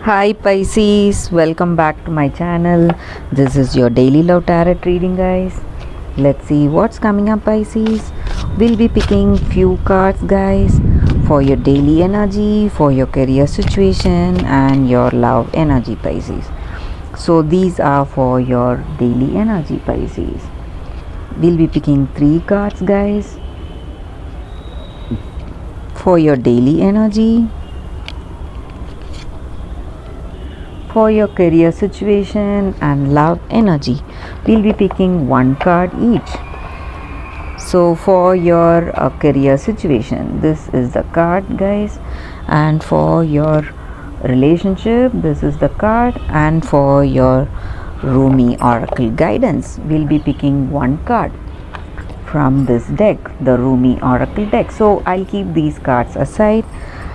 Hi Pisces, welcome back to my channel. This is your daily love tarot reading, guys. Let's see what's coming up, Pisces. We'll be picking few cards, guys, for your daily energy, for your career situation, and your love energy, Pisces. So these are for your daily energy, Pisces. We'll be picking 3 cards, guys, for your daily energy, for your career situation, and love energy. We'll be picking 1 card each. So for your career situation, this is the card, guys, and for your relationship, this is the card, and for your Rumi oracle guidance, we'll be picking 1 card from this deck, the Rumi oracle deck. So I'll keep these cards aside.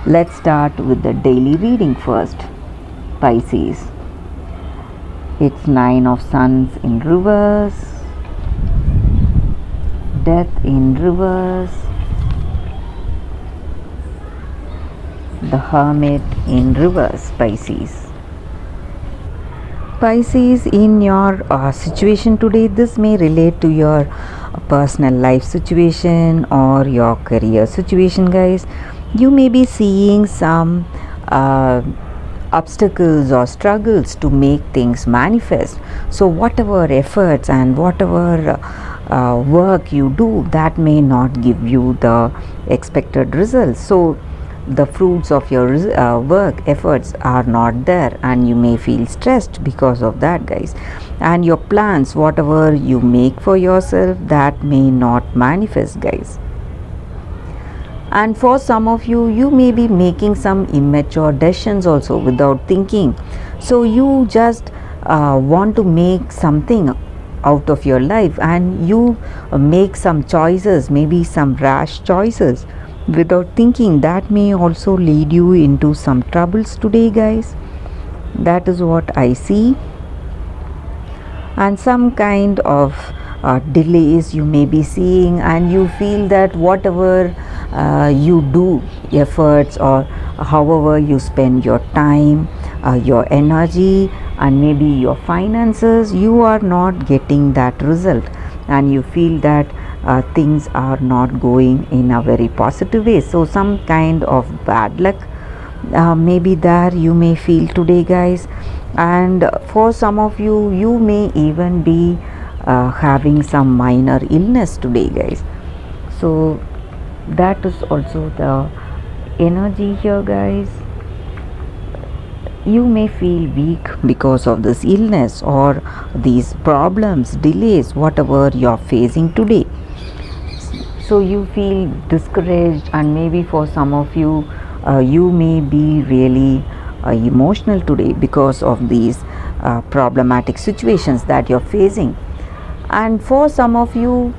Let's start with the daily reading first, Pisces. It's 9 of Suns in reverse, Death in reverse, the Hermit in reverse, Pisces. Pisces, in your situation today, this may relate to your personal life situation or your career situation, guys. You may be seeing some obstacles or struggles to make things manifest. So whatever efforts and whatever work you do, that may not give you the expected results. So the fruits of your work efforts are not there, and you may feel stressed because of that, guys. And your plans, whatever you make for yourself, that may not manifest, guys. And for some of you, you may be making some immature decisions also without thinking. So you just want to make something out of your life, and you make some choices, maybe some rash choices without thinking. That may also lead you into some troubles today, guys. That is what I see. And some kind of delays you may be seeing, and you feel that whatever you do, efforts, or however you spend your time, your energy, and maybe your finances, you are not getting that result, and you feel that things are not going in a very positive way. So some kind of bad luck maybe there you may feel today, guys. And for some of you, you may even be having some minor illness today, guys. So that is also the energy here, guys. You may feel weak because of this illness or these problems, delays, whatever you're facing today. So you feel discouraged, and maybe for some of you, you may be really emotional today because of these problematic situations that you're facing. And for some of you,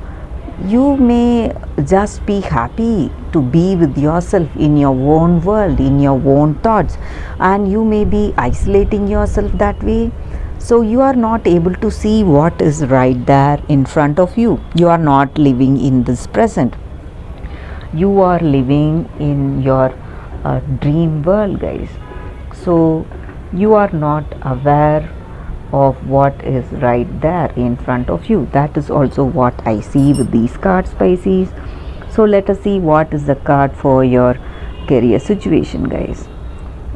you may just be happy to be with yourself in your own world, in your own thoughts, and you may be isolating yourself that way. So you are not able to see what is right there in front of you. You are not living in this present. You are living in your dream world, guys. So you are not aware of what is right there in front of you. That is also what I see with these cards, Pisces. So let us see what is the card for your career situation, guys.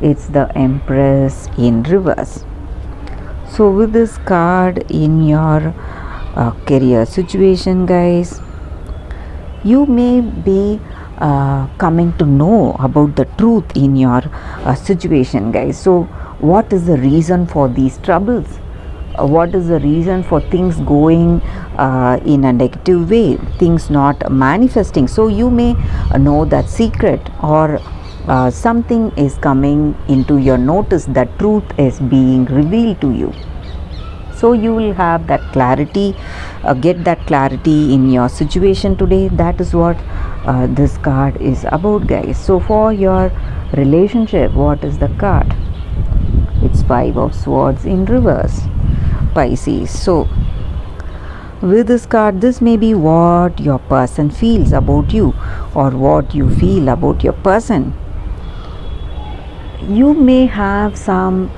It's the Empress in reverse. So with this card in your career situation, guys, you may be coming to know about the truth in your situation, guys. So what is the reason for these troubles? What is the reason for things going in a negative way, things not manifesting? So you may know that secret, or something is coming into your notice, that truth is being revealed to you. So you will have that clarity, get that clarity in your situation today. That is what this card is about, guys. So for your relationship, what is the card? It's 5 of Swords in reverse, Pisces. So with this card, this may be what your person feels about you, or what you feel about your person. you may have some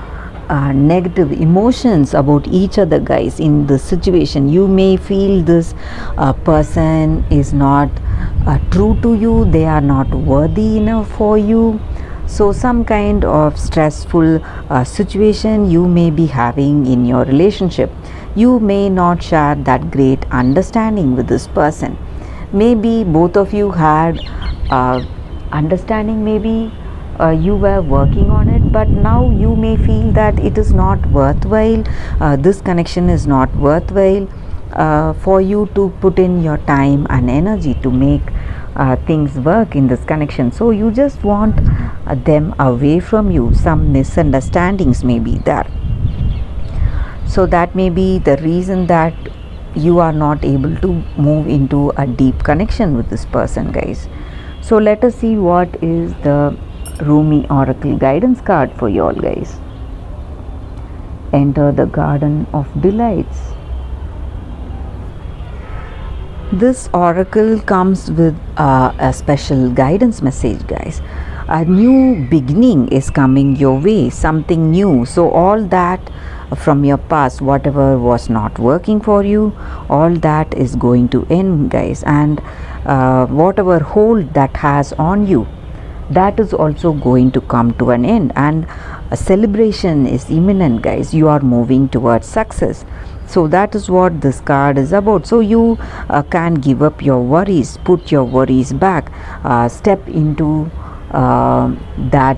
negative emotions about each other, guys. In this situation, you may feel this person is not true to you, they are not worthy enough for you. So some kind of stressful situation you may be having in your relationship. You may not share that great understanding with this person. Maybe both of you had understanding, maybe you were working on it, but now you may feel that it is not worthwhile, this connection is not worthwhile for you to put in your time and energy to make things work in this connection. So you just want them away from you. Some misunderstandings may be there, so that may be the reason that you are not able to move into a deep connection with this person, guys. So let us see what is the Rumi Oracle guidance card for you all, guys. Enter the garden of delights. This oracle comes with a special guidance message, guys. A new beginning is coming your way, something new. So all that from your past, whatever was not working for you, all that is going to end, guys. And whatever hold that has on you, that is also going to come to an end, and a celebration is imminent, guys. You are moving towards success. So that is what this card is about. So you can give up your worries, put your worries back, step into that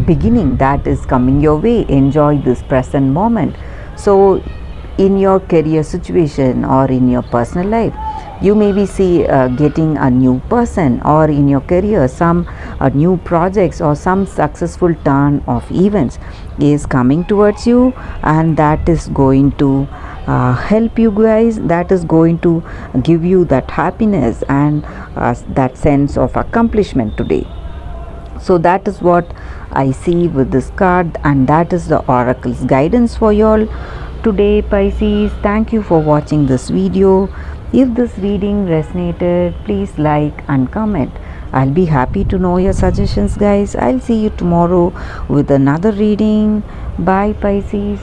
beginning that is coming your way. Enjoy this present moment. So in your career situation or in your personal life, you may be getting a new person, or in your career some new projects or some successful turn of events is coming towards you, and that is going to help you, guys. That is going to give you that happiness and that sense of accomplishment today. So that is what I see with this card, and that is the oracle's guidance for you all today, Pisces. Thank you for watching this video. If this reading resonated, please like and comment. I'll be happy to know your suggestions, guys. I'll see you tomorrow with another reading. Bye, Pisces.